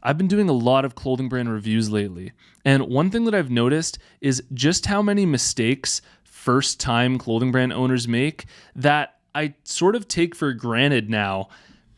I've been doing a lot of clothing brand reviews lately, and one thing that I've noticed is just how many mistakes first-time clothing brand owners make that I sort of take for granted now,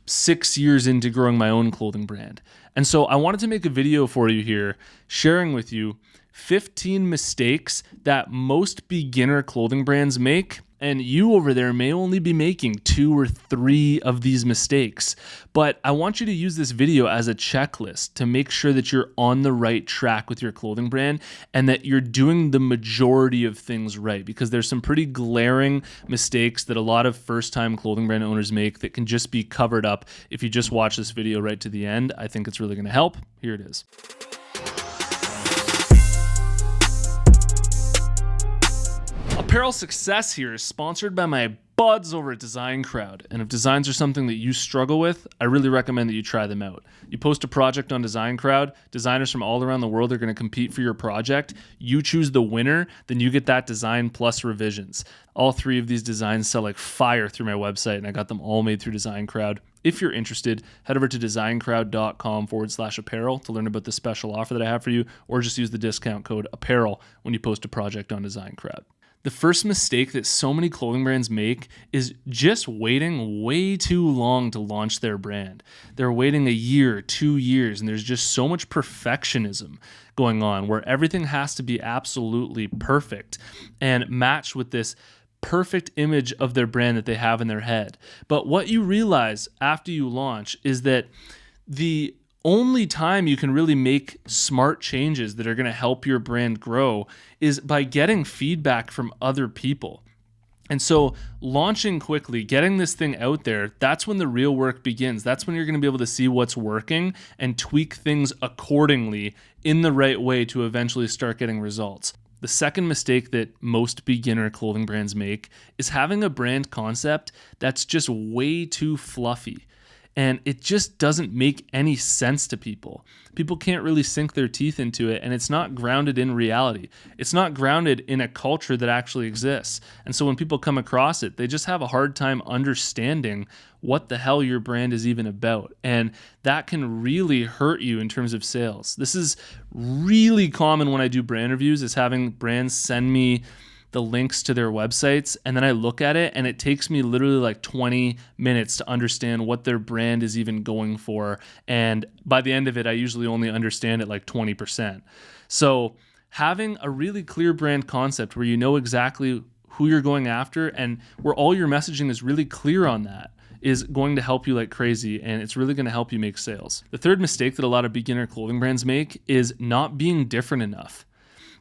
6 years into growing my own clothing brand. And so I wanted to make a video for you here, sharing with you 15 mistakes that most beginner clothing brands make, and you over there may only be making 2 or 3 of these mistakes. But I want you to use this video as a checklist to make sure that you're on the right track with your clothing brand and that you're doing the majority of things right, because there's some pretty glaring mistakes that a lot of first-time clothing brand owners make that can just be covered up if you just watch this video right to the end. I think it's really going to help. Here it is. Apparel Success here is sponsored by my buds over at Design Crowd, and if designs are something that you struggle with, I really recommend that you try them out. You post a project on Design Crowd, designers from all around the world are going to compete for your project. You choose the winner, then you get that design plus revisions. All 3 of these designs sell like fire through my website, and I got them all made through Design Crowd. If you're interested, head over to designcrowd.com/apparel to learn about the special offer that I have for you, or just use the discount code apparel when you post a project on Design Crowd. The first mistake that so many clothing brands make is just waiting way too long to launch their brand. They're waiting a year, 2 years, and there's just so much perfectionism going on where everything has to be absolutely perfect and match with this perfect image of their brand that they have in their head. But what you realize after you launch is that the only time you can really make smart changes that are going to help your brand grow is by getting feedback from other people. And so launching quickly, getting this thing out there, that's when the real work begins. That's when you're going to be able to see what's working and tweak things accordingly in the right way to eventually start getting results. The second mistake that most beginner clothing brands make is having a brand concept that's just way too fluffy. And it just doesn't make any sense to people. People can't really sink their teeth into it, and it's not grounded in reality. It's not grounded in a culture that actually exists. And so when people come across it, they just have a hard time understanding what the hell your brand is even about. And that can really hurt you in terms of sales. This is really common when I do brand reviews, is having brands send me the links to their websites, and then I look at it and it takes me literally like 20 minutes to understand what their brand is even going for. And by the end of it, I usually only understand it like 20%. So having a really clear brand concept where you know exactly who you're going after and where all your messaging is really clear on that is going to help you like crazy, and it's really going to help you make sales. The third mistake that a lot of beginner clothing brands make is not being different enough.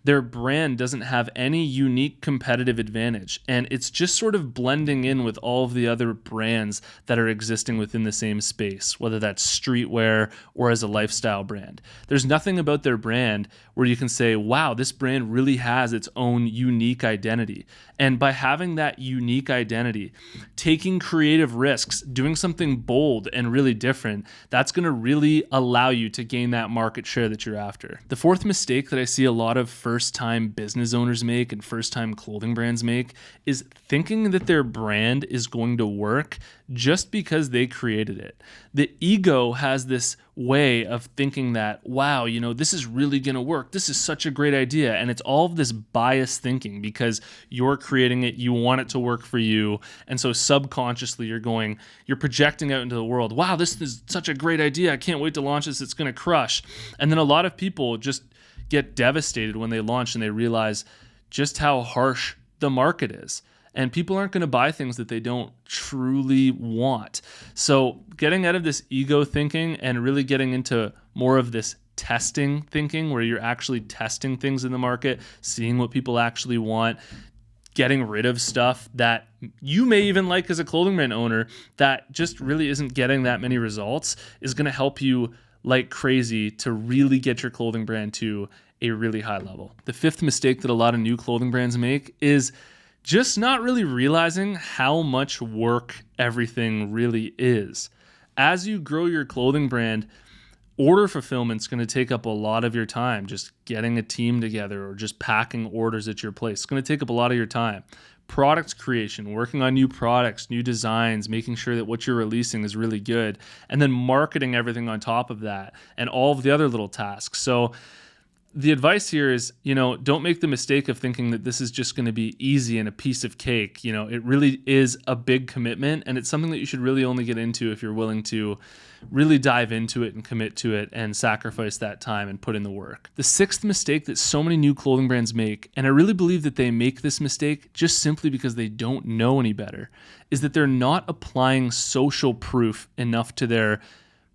Their brand doesn't have any unique competitive advantage, and it's just sort of blending in with all of the other brands that are existing within the same space, whether that's streetwear or as a lifestyle brand. There's nothing about their brand where you can say, wow, this brand really has its own unique identity. And by having that unique identity, taking creative risks, doing something bold and really different, that's going to really allow you to gain that market share that you're after. The fourth mistake that I see a lot of first-time business owners make and first-time clothing brands make is thinking that their brand is going to work just because they created it. The ego has this way of thinking that, wow, this is really going to work. This is such a great idea. And it's all of this biased thinking because you're creating it, you want it to work for you. And so subconsciously you're projecting out into the world, wow, this is such a great idea. I can't wait to launch this. It's going to crush. And then a lot of people just get devastated when they launch and they realize just how harsh the market is. And people aren't going to buy things that they don't truly want. So getting out of this ego thinking and really getting into more of this testing thinking where you're actually testing things in the market, seeing what people actually want, getting rid of stuff that you may even like as a clothing brand owner that just really isn't getting that many results is going to help you like crazy to really get your clothing brand to a really high level. The fifth mistake that a lot of new clothing brands make is just not really realizing how much work everything really is. As you grow your clothing brand, order fulfillment's going to take up a lot of your time. Just getting a team together or just packing orders at your place. It's going to take up a lot of your time. product creation, working on new products, new designs, making sure that what you're releasing is really good, and then marketing everything on top of that and all of the other little tasks. So the advice here is, don't make the mistake of thinking that this is just going to be easy and a piece of cake. It really is a big commitment, and it's something that you should really only get into if you're willing to really dive into it and commit to it and sacrifice that time and put in the work. The sixth mistake that so many new clothing brands make, and I really believe that they make this mistake just simply because they don't know any better, is that they're not applying social proof enough to their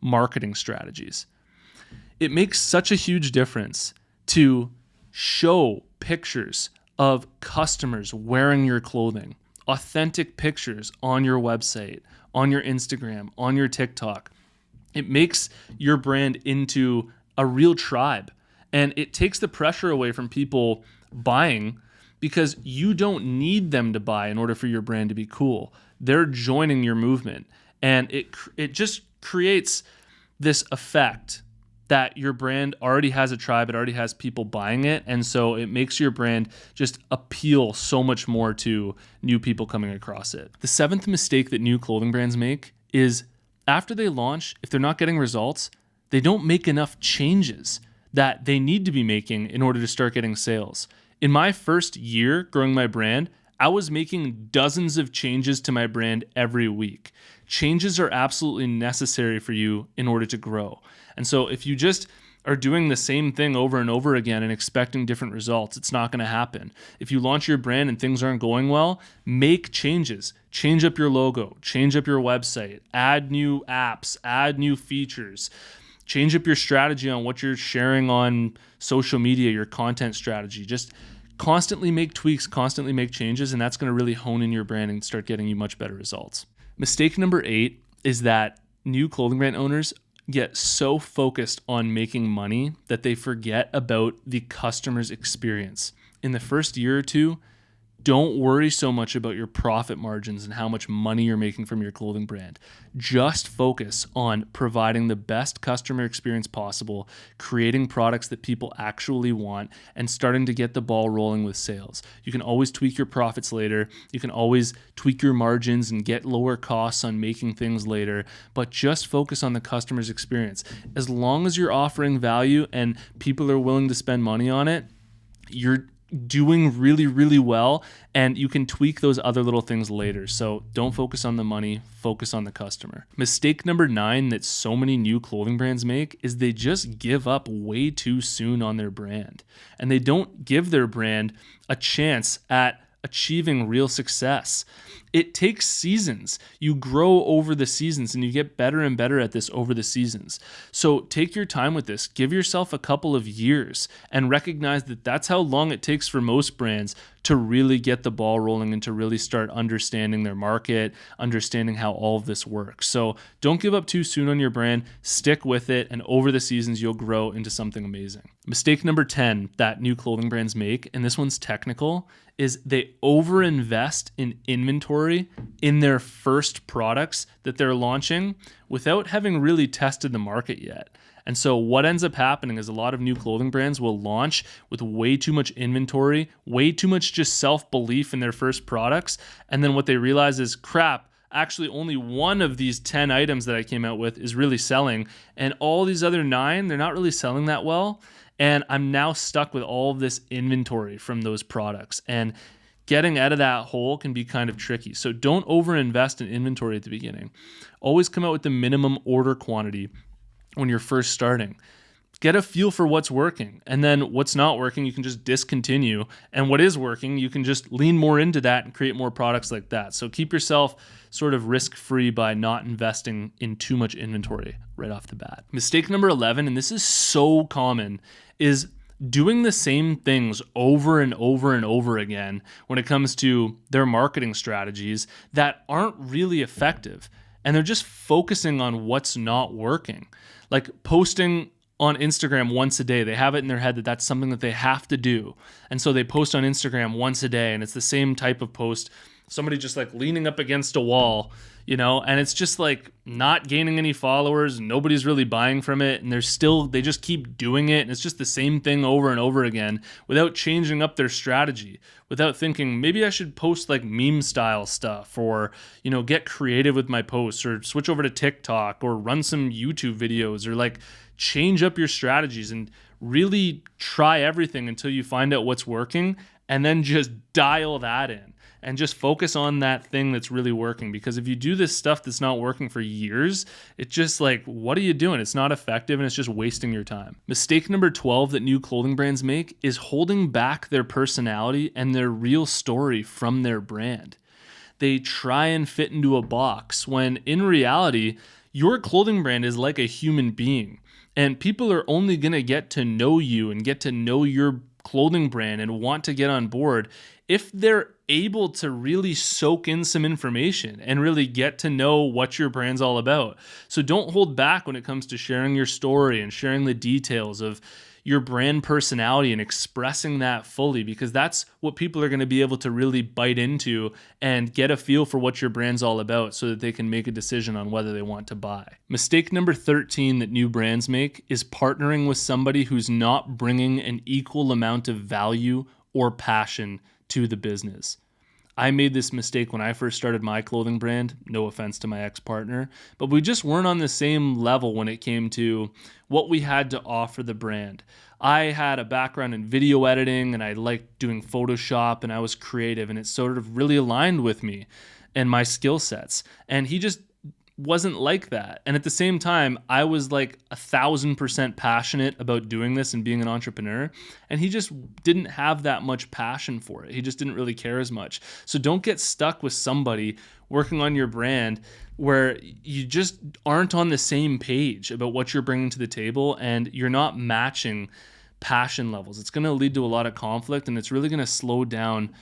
marketing strategies. It makes such a huge difference to show pictures of customers wearing your clothing, authentic pictures on your website, on your Instagram, on your TikTok. It makes your brand into a real tribe, and it takes the pressure away from people buying because you don't need them to buy in order for your brand to be cool. They're joining your movement, and it just creates this effect that your brand already has a tribe, it already has people buying it, and so it makes your brand just appeal so much more to new people coming across it. The seventh mistake that new clothing brands make is after they launch, if they're not getting results, they don't make enough changes that they need to be making in order to start getting sales. In my first year growing my brand, I was making dozens of changes to my brand every week. Changes are absolutely necessary for you in order to grow. And so if you just are doing the same thing over and over again and expecting different results, it's not going to happen. If you launch your brand and things aren't going well, make changes. Change up your logo, change up your website, add new apps, add new features. Change up your strategy on what you're sharing on social media, your content strategy. Just constantly make tweaks, constantly make changes, and that's going to really hone in your brand and start getting you much better results. Mistake number 8 is that new clothing brand owners get so focused on making money that they forget about the customer's experience. In the first year or two, don't worry so much about your profit margins and how much money you're making from your clothing brand. Just focus on providing the best customer experience possible, creating products that people actually want, and starting to get the ball rolling with sales. You can always tweak your profits later. You can always tweak your margins and get lower costs on making things later, but just focus on the customer's experience. As long as you're offering value and people are willing to spend money on it, you're doing really, really well, and you can tweak those other little things later. So don't focus on the money, focus on the customer. Mistake number 9 that so many new clothing brands make is they just give up way too soon on their brand, and they don't give their brand a chance at achieving real success. It takes seasons. You grow over the seasons and you get better and better at this over the seasons. So take your time with this. Give yourself a couple of years and recognize that that's how long it takes for most brands to really get the ball rolling and to really start understanding their market, understanding how all of this works. So don't give up too soon on your brand. Stick with it, and over the seasons, you'll grow into something amazing. Mistake number 10 that new clothing brands make, and this one's technical, is they overinvest in inventory in their first products that they're launching without having really tested the market yet. And so what ends up happening is a lot of new clothing brands will launch with way too much inventory, way too much just self-belief in their first products. And then what they realize is, crap, actually only one of these 10 items that I came out with is really selling. And all these other 9, they're not really selling that well. And I'm now stuck with all of this inventory from those products. And getting out of that hole can be kind of tricky. So don't overinvest in inventory at the beginning. Always come out with the minimum order quantity when you're first starting. Get a feel for what's working, and then what's not working, you can just discontinue. And what is working, you can just lean more into that and create more products like that. So keep yourself sort of risk-free by not investing in too much inventory right off the bat. Mistake number 11, and this is so common, is doing the same things over and over and over again when it comes to their marketing strategies that aren't really effective. And they're just focusing on what's not working. Like posting on Instagram once a day. They have it in their head that that's something that they have to do. And so they post on Instagram once a day, and it's the same type of post. Somebody just like leaning up against a wall, and it's just like not gaining any followers. Nobody's really buying from it. And they just keep doing it. And it's just the same thing over and over again without changing up their strategy, without thinking maybe I should post like meme style stuff or, get creative with my posts or switch over to TikTok or run some YouTube videos or like change up your strategies and really try everything until you find out what's working and then just dial that in. And just focus on that thing that's really working. Because if you do this stuff that's not working for years, it's just like, what are you doing? It's not effective and it's just wasting your time. Mistake number 12 that new clothing brands make is holding back their personality and their real story from their brand. They try and fit into a box when in reality, your clothing brand is like a human being. And people are only going to get to know you and get to know your clothing brand and want to get on board if they're able to really soak in some information and really get to know what your brand's all about. So don't hold back when it comes to sharing your story and sharing the details of your brand personality and expressing that fully, because that's what people are going to be able to really bite into and get a feel for what your brand's all about so that they can make a decision on whether they want to buy. Mistake number 13 that new brands make is partnering with somebody who's not bringing an equal amount of value or passion to the business. I made this mistake when I first started my clothing brand, no offense to my ex-partner, but we just weren't on the same level when it came to what we had to offer the brand. I had a background in video editing and I liked doing Photoshop and I was creative and it sort of really aligned with me and my skill sets. And he just wasn't like that. And at the same time, I was like 1,000% passionate about doing this and being an entrepreneur. And he just didn't have that much passion for it. He just didn't really care as much. So don't get stuck with somebody working on your brand where you just aren't on the same page about what you're bringing to the table and you're not matching passion levels. It's going to lead to a lot of conflict and it's really going to slow down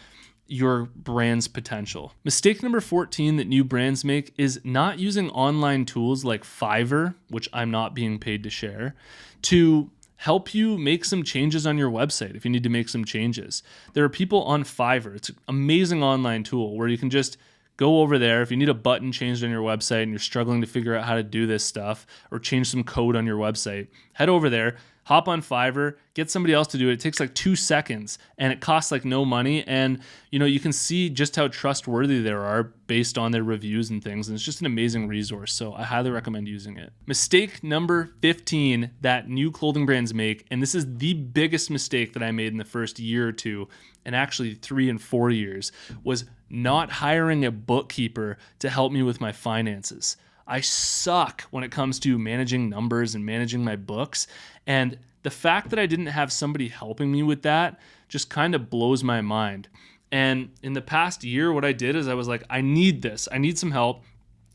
your brand's potential. Mistake number 14 that new brands make is not using online tools like Fiverr, which I'm not being paid to share, to help you make some changes on your website if you need to make some changes. There are people on Fiverr. It's an amazing online tool where you can just go over there. If you need a button changed on your website and you're struggling to figure out how to do this stuff or change some code on your website, head over there, hop on Fiverr, get somebody else to do it. It takes like 2 seconds and it costs like no money. And you can see just how trustworthy they are based on their reviews and things. And it's just an amazing resource. So I highly recommend using it. Mistake number 15 that new clothing brands make, and this is the biggest mistake that I made in the first year or two, and actually 3 and 4 years, was not hiring a bookkeeper to help me with my finances. I suck when it comes to managing numbers and managing my books. And the fact that I didn't have somebody helping me with that just kind of blows my mind. And in the past year, what I did is I was like, I need this. I need some help.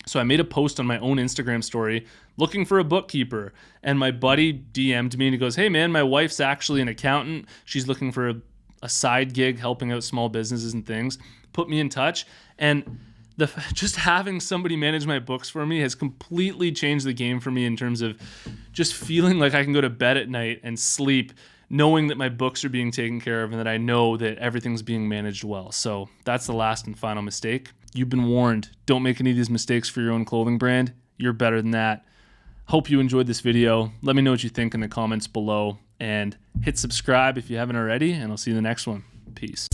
So I made a post on my own Instagram story looking for a bookkeeper. And my buddy DM'd me and he goes, hey man, my wife's actually an accountant. She's looking for a side gig helping out small businesses and things. Put me in touch. And just having somebody manage my books for me has completely changed the game for me in terms of just feeling like I can go to bed at night and sleep knowing that my books are being taken care of and that I know that everything's being managed well. So that's the last and final mistake. You've been warned. Don't make any of these mistakes for your own clothing brand. You're better than that. Hope you enjoyed this video. Let me know what you think in the comments below and hit subscribe if you haven't already, and I'll see you in the next one. Peace.